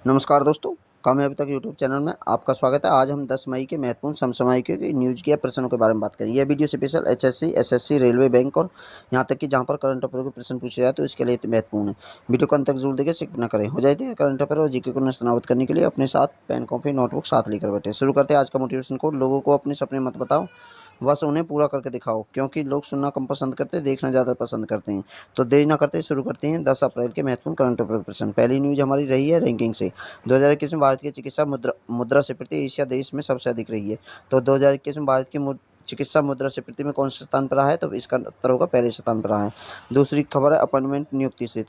नमस्कार दोस्तों, कामयाबी तक यूट्यूब चैनल में आपका स्वागत है। आज हम 10 मई के महत्वपूर्ण समसामयिकों की न्यूज़ के प्रश्नों के बारे में बात करेंगे। यह video special HSC, SSC, railway, bank और यहाँ तक कि जहाँ पर करंट अफेयर के प्रश्न पूछे जाए तो इसके लिए महत्वपूर्ण है। वीडियो को अंत तक जरूर देखें, स्किप ना करें। हो जाए तैयार करंट अफेयर और जीके को नेस्तनाबूद करने के लिए अपने साथ पेन, कॉपी, नोटबुक साथ लेकर बैठे। शुरू करते हैं आज का मोटिवेशन कोट। लोगों को अपने सपने मत बताओ, बस उन्हें पूरा करके दिखाओ, क्योंकि लोग सुनना कम पसंद करते हैं, देखना ज़्यादा पसंद करते हैं। तो देरी ना करते शुरू करते हैं 10 अप्रैल के महत्वपूर्ण करंट अफेयर प्रश्न। पहली न्यूज़ हमारी रही है रैंकिंग से। 2021 में भारत की चिकित्सा मुद्रास्फीति एशिया देश में सबसे अधिक रही है। तो 2021 में भारत की चिकित्सा मुद्रास्फीति में कौन से स्थान पर रहा है? तो इसका उत्तर होगा पहले स्थान पर रहा है। दूसरी खबर है अपॉइंटमेंट नियुक्ति से।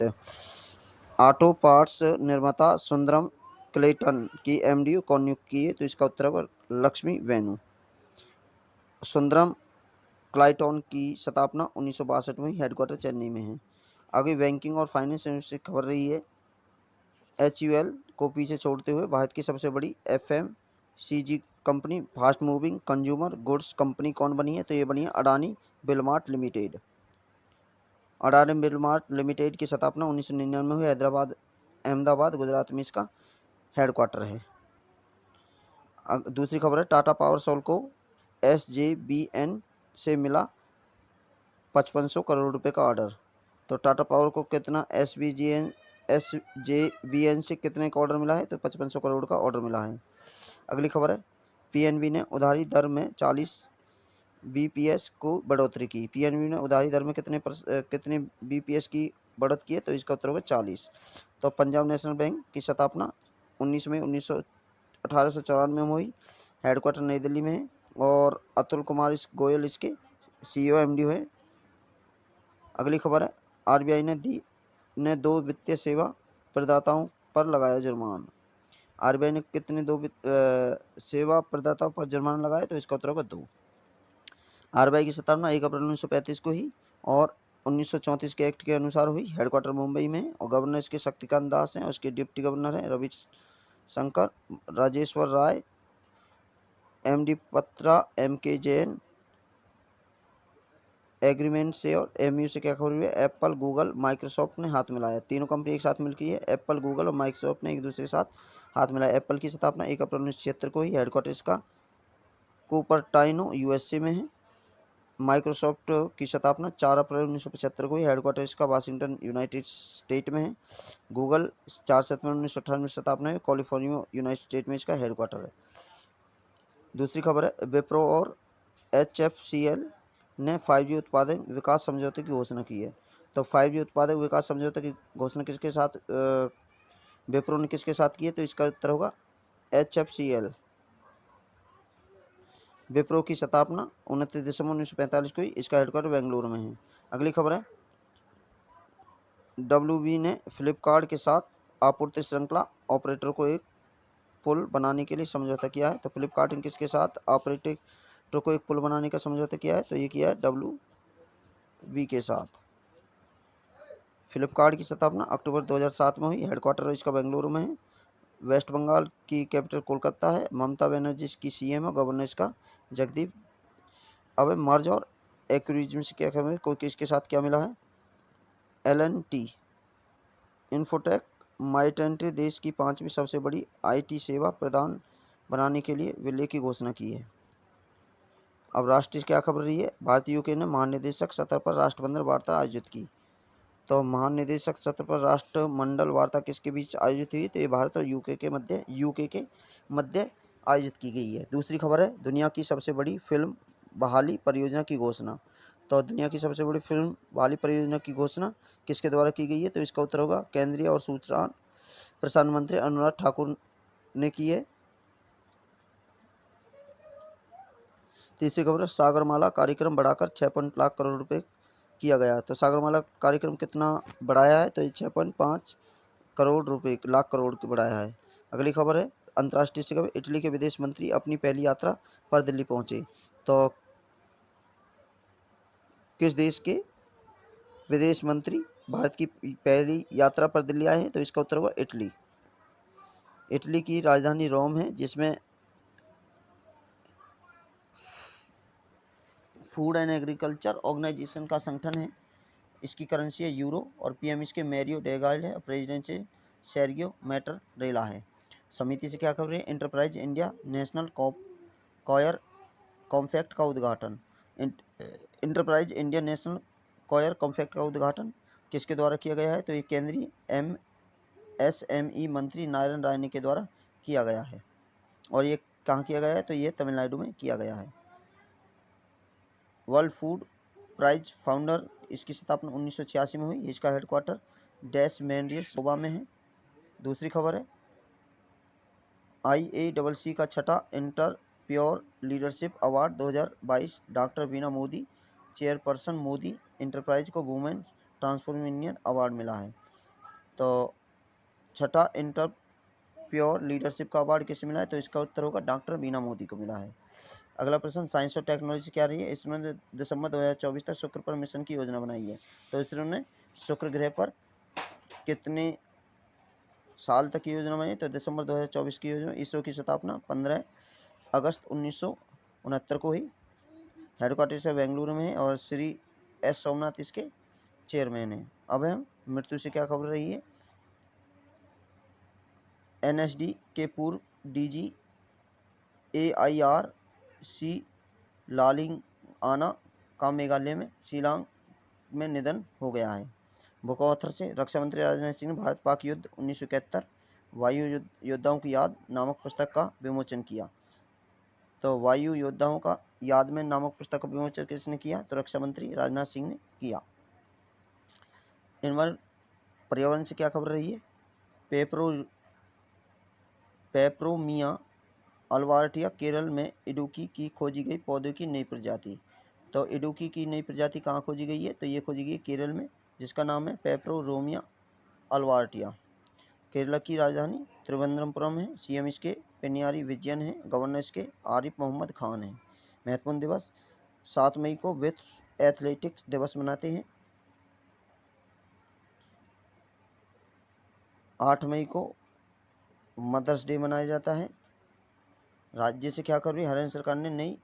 ऑटो पार्ट्स निर्माता सुंदरम क्लेटन की एमडी कौन नियुक्त की है? तो इसका उत्तर होगा लक्ष्मी वेणु। सुंदरम क्लाइटन की स्थापना 1962 में, हेडक्वार्टर चेन्नई में है। आगे बैंकिंग और फाइनेंस से खबर रही है। HUL को पीछे छोड़ते हुए भारत की सबसे बड़ी FMCG company fast moving consumer goods company कौन बनी है? तो ये बनी है अडानी बिलमार्ट लिमिटेड। अडानी बिलमार्ट लिमिटेड की स्थापना 1999 में हुई। अहमदाबाद गुजरात में इसका हेडक्वार्टर है। दूसरी खबर है टाटा पावर सोल को SJVN से मिला 5500 करोड़ रुपए का ऑर्डर। तो टाटा पावर को कितना SJVN से कितने का ऑर्डर मिला है? तो 5500 करोड़ का ऑर्डर मिला है। अगली खबर है PNB ने उधारी दर में 40 BPS को बढ़ोतरी की। PNB ने उधारी दर में कितने BPS की बढ़त की है? तो इसका उत्तर होगा 40। तो पंजाब नेशनल बैंक की स्थापना 19 मई 1894 में हुई। हेडक्वार्टर नई दिल्ली में है और अतुल कुमार गोयल इसके CEO MD हुए। अगली खबर है RBI ने 2 वित्तीय सेवा प्रदाताओं पर लगाया जुर्माना। RBI ने कितने 2 सेवा प्रदाताओं पर जुर्माना लगाया? तो इसका उत्तर होगा 2। RBI की स्थापना 1 अप्रैल 1935 को ही और 1934 के एक्ट के अनुसार हुई। हेडक्वार्टर मुंबई में है और गवर्नर इसके शक्तिकांत दास हैं और उसके डिप्टी गवर्नर हैं रवि शंकर, राजेश्वर राय, MD पत्रा, MK जैन। एग्रीमेंट से और MU से क्या खबर हुई है? एप्पल, गूगल, माइक्रोसॉफ्ट ने हाथ मिलाया। तीनों कंपनी एक साथ मिलकर है। एप्पल, गूगल और माइक्रोसॉफ्ट ने एक दूसरे के साथ हाथ मिलाया। एप्पल की स्थापना 1 अप्रैल 1976 को ही। हेडक्वार्टर इसका कुपर्टाइनो USA में है। माइक्रोसॉफ्ट की स्थापना 4 अप्रैल 1975 को ही। हेडक्वार्टर इसका वाशिंगटन यूनाइटेड स्टेट में है। गूगल 4 सितंबर 1998 में स्थापना है। कैलिफोर्निया यूनाइटेड स्टेट में इसका हेडक्वार्टर है। दूसरी खबर है विप्रो और HFCL ने 5G उत्पादन विकास समझौते की घोषणा की है। तो 5G उत्पादक विकास समझौते की घोषणा किसके साथ विप्रो ने किसके साथ की है? तो इसका उत्तर होगा HFCL। विप्रो की स्थापना 29 दिसंबर 1945 को हुई। इसका हेडक्वार्टर बेंगलुरु में है। अगली खबर है WB ने फ्लिपकार्ट के साथ आपूर्ति श्रृंखला ऑपरेटर को एक पुल बनाने के लिए समझौता किया है। तो फ्लिपकार्ट ने किसके साथ ऑपरेटर को एक पुल बनाने का समझौता किया है? तो ये किया है WB के साथ। फ्लिपकार्ट की स्थापना अक्टूबर 2007 में हुई। हेडक्वार्टर इसका बेंगलुरु में है। वेस्ट बंगाल की कैपिटल कोलकाता है। ममता बनर्जी इसकी CM है। गवर्नर इसका जगदीप। अब मर्ज और एक्विजिशन से क्या खबर है? कोई किसके साथ क्या मिला है? LNT इन्फोटेक माइटेंट्री देश की 5वीं सबसे बड़ी IT सेवा प्रदान बनाने के लिए विलय की घोषणा की है। अब राष्ट्रीय क्या खबर रही है? भारतीय UK ने महानिदेशक सतह पर राष्ट्रमंडल वार्ता आयोजित की। तो महानिदेशक सत्र पर राष्ट्रमंडल वार्ता किसके बीच आयोजित हुई? तो ये भारत और यूके के मध्य आयोजित की गई है। दूसरी खबर है दुनिया की सबसे बड़ी फिल्म बहाली परियोजना की घोषणा। तो दुनिया की सबसे बड़ी फिल्म बहाली परियोजना की घोषणा किसके द्वारा की गई है? तो इसका उत्तर होगा केंद्रीय और सूचना प्रसारण मंत्री अनुराग ठाकुर ने की है। तीसरी खबर है सागरमाला कार्यक्रम बढ़ाकर 6 लाख करोड़ रुपए किया गया है। तो सागरमाला कार्यक्रम कितना बढ़ाया है? तो ये 6.5 करोड़ रुपए लाख करोड़ की बढ़ाया है। अगली खबर है अंतर्राष्ट्रीय से खबर इटली के विदेश मंत्री अपनी पहली यात्रा पर दिल्ली पहुंचे। तो किस देश के विदेश मंत्री भारत की पहली यात्रा पर दिल्ली आए हैं? तो इसका उत्तर होगा इटली। इटली की राजधानी रोम है जिसमें फूड एंड एग्रीकल्चर ऑर्गेनाइजेशन का संगठन है। इसकी करेंसी है यूरो और PM इसके मैरियो डेगाइल है। प्रेसिडेंट से सेर्गियो मैटरेला है। समिति से क्या खबर है? Enterprise India national coir compact का उद्घाटन। Enterprise India national coir compact का उद्घाटन किसके द्वारा किया गया है? तो ये केंद्रीय MSME मंत्री नारायण राणे के द्वारा किया गया है। और ये कहाँ किया गया है? तो ये तमिलनाडु में किया गया है। वर्ल्ड फूड प्राइज फाउंडर, इसकी स्थापना 1986 में हुई। इसका हेडक्वार्टर डैश मेनरियस गोवा में है। दूसरी खबर है IACC का छठा entrepreneur leadership award 2022 doctor Bina Modi chairperson Modi enterprise को वुमेन ट्रांसफॉर्मेशन अवार्ड मिला है। तो छठा इंटर प्योर लीडरशिप का अवार्ड किसे मिला है? तो इसका उत्तर होगा डॉक्टर बीना मोदी को मिला है। अगला प्रश्न, साइंस और टेक्नोलॉजी से क्या रही है? इसरो ने दिसंबर 2024 तक शुक्र पर मिशन की योजना बनाई है। तो इसरो ने शुक्र ग्रह पर कितने साल तक की योजना बनाई? तो दिसंबर 2024 की योजना। इसरो की स्थापना 15 अगस्त 1969 को हुई। हेडक्वार्टर से बेंगलुरु में है और श्री S सोमनाथ इसके चेयरमैन हैं। अब हम मृत्यु से क्या खबर रही है? NSD के पूर्व DG AIRC लालिंगआना का मेघालय में शिलांग में निधन हो गया है। बुकौथर से रक्षा मंत्री राजनाथ सिंह ने भारत पाक युद्ध 1971 वायु योद्धाओं की याद नामक पुस्तक का विमोचन किया। तो वायु योद्धाओं का याद में नामक पुस्तक का विमोचन किसने किया? तो रक्षा मंत्री राजनाथ सिंह ने किया। इनवर पर्यावरण से क्या खबर रही है? पेपरोमिया अल्वार्टिया केरल में इडुकी की खोजी गई पौधों की नई प्रजाति। तो इडुकी की नई प्रजाति कहाँ खोजी गई है? तो ये खोजी गई केरल में, जिसका नाम है पेपरोमिया अल्वार्टिया। केरला की राजधानी त्रिवेंद्रपुरम है। CM इसके पेनियारी विजयन है। गवर्नर इसके आरिफ मोहम्मद खान है। महत्वपूर्ण दिवस, 7 मई को विश्व एथलेटिक्स दिवस मनाते हैं। 8 मई को मदर्स डे मनाया जाता है। राज्य से क्या कर रही है? हरियाणा सरकार ने नई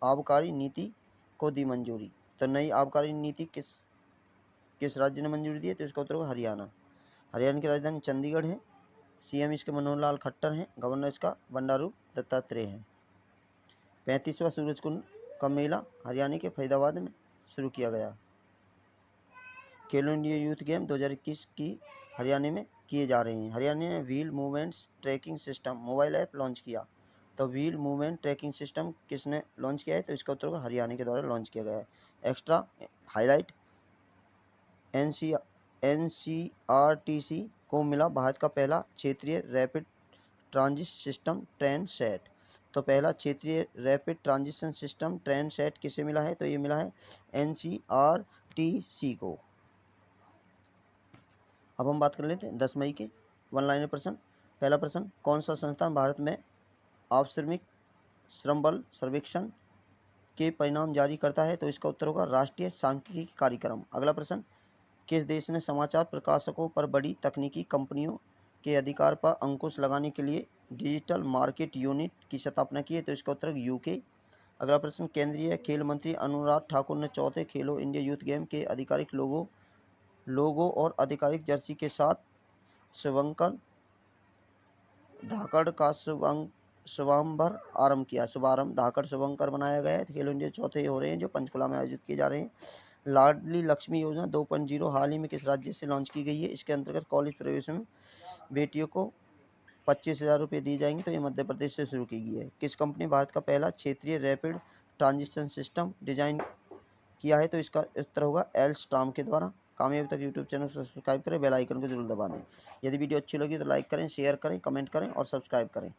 आबकारी नीति को दी मंजूरी। तो नई आबकारी नीति किस राज्य ने मंजूरी दी है? तो इसका उत्तर होगा हरियाणा। हरियाणा की राजधानी चंडीगढ़ है। CM इसके मनोहर लाल खट्टर हैं। गवर्नर इसका बंडारू दत्तात्रेय है। 35वां सूरज कुंड का मेला हरियाणा के फरीदाबाद में शुरू किया गया। खेलो इंडिया यूथ गेम 2021 की हरियाणा में किए जा रहे हैं। हरियाणा ने wheel movements tracking system mobile app launch किया। तो व्हील मूवमेंट ट्रैकिंग सिस्टम किसने लॉन्च किया है? तो इसका उत्तर होगा हरियाणा के द्वारा लॉन्च किया गया है। एक्स्ट्रा हाईलाइट, NCRTC को मिला भारत का पहला क्षेत्रीय rapid transit system train set. तो पहला क्षेत्रीय rapid transition system train set किसे मिला है? तो ये मिला है NCRTC को। अब हम बात कर लेते हैं 10 मई के वन लाइनर प्रश्न। पहला प्रश्न, कौन सा संस्थान भारत में आवश्रमिक श्रम बल सर्वेक्षण के परिणाम जारी करता है? तो इसका उत्तर होगा राष्ट्रीय सांख्यिकी कार्यक्रम। अगला प्रश्न, किस देश ने समाचार प्रकाशकों पर बड़ी तकनीकी कंपनियों के अधिकार पर अंकुश लगाने के लिए डिजिटल मार्केट यूनिट की स्थापना की है? तो इसका उत्तर UK। अगला प्रश्न, केंद्रीय खेल मंत्री अनुराग ठाकुर ने चौथे खेलो इंडिया यूथ गेम के आधिकारिक लोगो और आधिकारिक जर्सी के साथ शिवंकर धाकड़ का शुभारंभ आरंभ किया। शुभारंभ धाकड़ शुभंकर बनाया गया है। खेलो इंडिया चौथे हो रहे हैं जो पंचकुला में आयोजित किए जा रहे हैं। लाडली लक्ष्मी योजना 2.0 हाल ही में किस राज्य से लॉन्च की गई है? इसके अंतर्गत कॉलेज प्रवेश में बेटियों को 25,000 रुपये दिए जाएंगे। तो ये मध्य प्रदेश से शुरू की गई है। किस कंपनी भारत का पहला क्षेत्रीय रैपिड ट्रांजिशन सिस्टम डिजाइन किया है? तो इसका उत्तर होगा एल्स्टॉम के द्वारा। कामयाबी तक यूट्यूब चैनल को सब्सक्राइब करें, बेल आइकन को जरूर दबा दें। यदि वीडियो अच्छी लगी तो लाइक करें, शेयर करें, कमेंट करें और सब्सक्राइब करें।